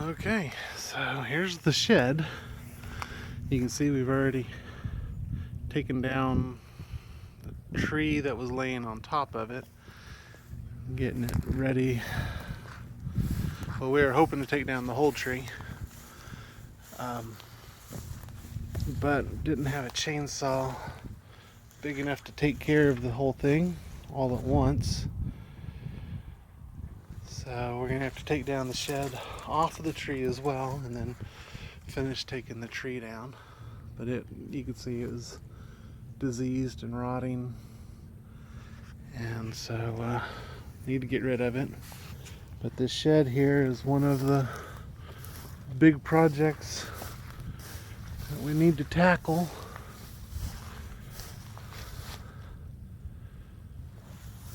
Okay, so here's the shed. You can see we've already taken down the tree that was laying on top of it, getting it ready. Well, we were hoping to take down the whole tree, but didn't have a chainsaw big enough to take care of the whole thing all at once. So we're gonna have to take down the shed off of the tree as well, and then finish taking the tree down. But you can see it was diseased and rotting, and so need to get rid of it. But this shed here is one of the big projects that we need to tackle.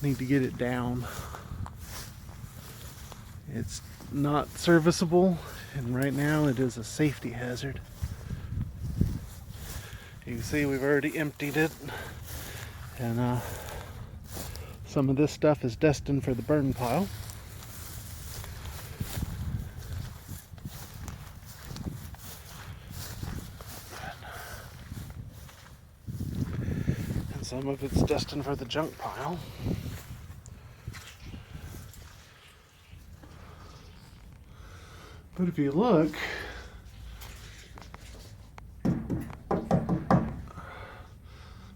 Need to get it down. It's not serviceable, and right now it is a safety hazard. You can see we've already emptied it, and some of this stuff is destined for the burn pile. And some of it's destined for the junk pile. But if you look,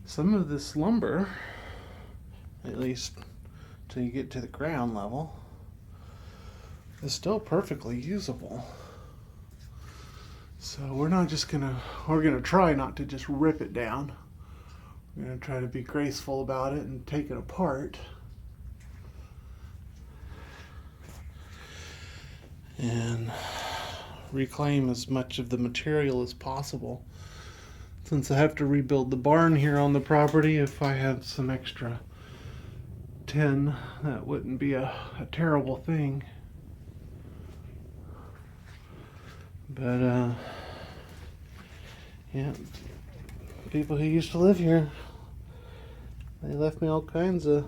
some of this lumber, at least till you get to the ground level, is still perfectly usable. So we're gonna try not to just rip it down. We're gonna try to be graceful about it and take it apart. And reclaim as much of the material as possible. Since I have to rebuild the barn here on the property, if I had some extra tin, that wouldn't be a terrible thing. But yeah, people who used to live here, they left me all kinds of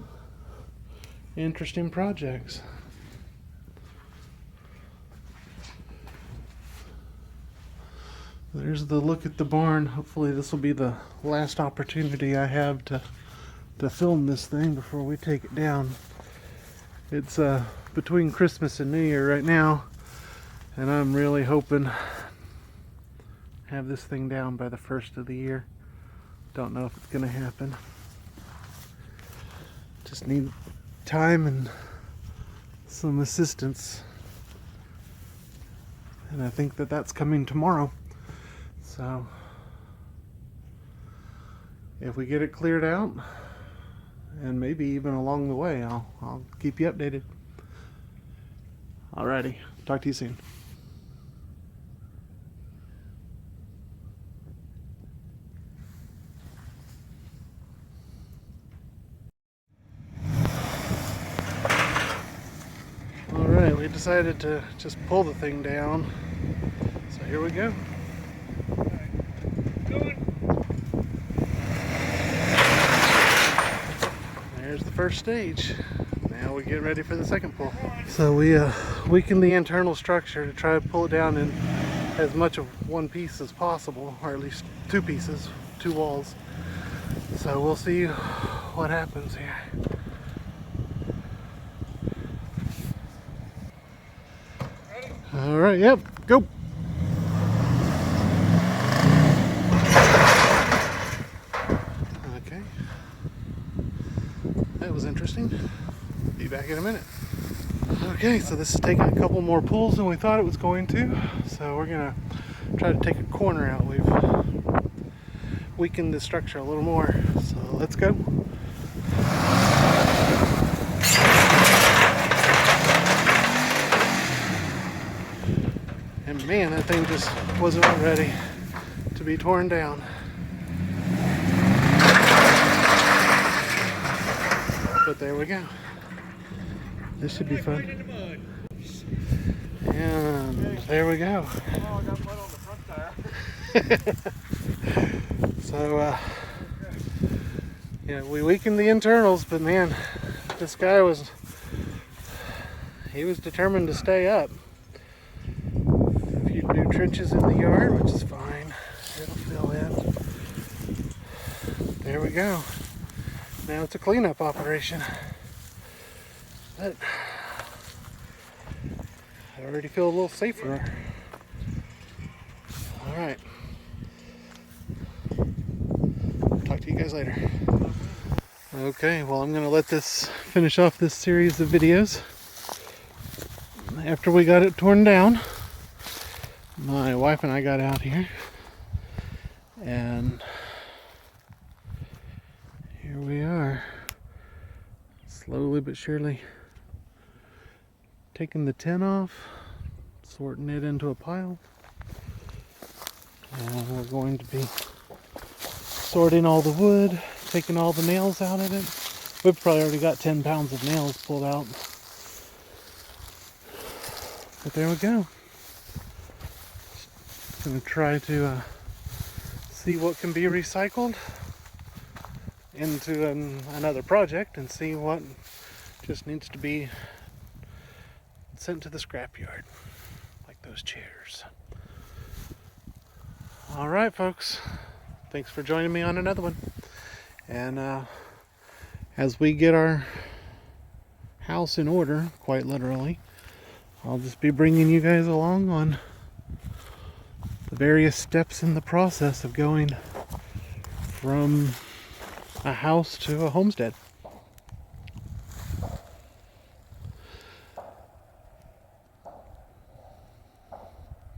interesting projects. There's the look at the barn. Hopefully this will be the last opportunity I have to film this thing before we take it down. It's between Christmas and New Year right now, and I'm really hoping to have this thing down by the first of the year. Don't know if it's gonna happen. Just need time and some assistance, and I think that's coming tomorrow. So if we get it cleared out, and maybe even along the way, I'll keep you updated. Alrighty, talk to you soon. Alright, we decided to just pull the thing down, so here we go. There's the first stage. Now we get ready for the second pull. So we weakened the internal structure to try to pull it down in as much of one piece as possible, or at least two pieces, two walls. So we'll see what happens here. All right, yep, go. Okay. That was interesting. Be back in a minute. Okay, so this is taking a couple more pulls than we thought it was going to. So we're gonna try to take a corner out. We've weakened the structure a little more. So let's go. And man, that thing just wasn't ready to be torn down. But there we go. This should be fun. And there we go. Oh, I got mud on the front tire. So, yeah, we weakened the internals, but man, this guy was determined to stay up. trenches in the yard, which is fine. It'll fill in. There we go. Now it's a cleanup operation. But I already feel a little safer. Alright. Talk to you guys later. Okay, well, I'm going to let this finish off this series of videos. After we got it torn down, my wife and I got out here, and here we are, slowly but surely taking the tin off, sorting it into a pile, and we're going to be sorting all the wood, taking all the nails out of it. We've probably already got 10 pounds of nails pulled out. But there we go. Gonna try to see what can be recycled into another project and see what just needs to be sent to the scrapyard, like those chairs. Alright folks, thanks for joining me on another one. And as we get our house in order, quite literally, I'll just be bringing you guys along on the various steps in the process of going from a house to a homestead.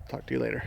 Talk to you later.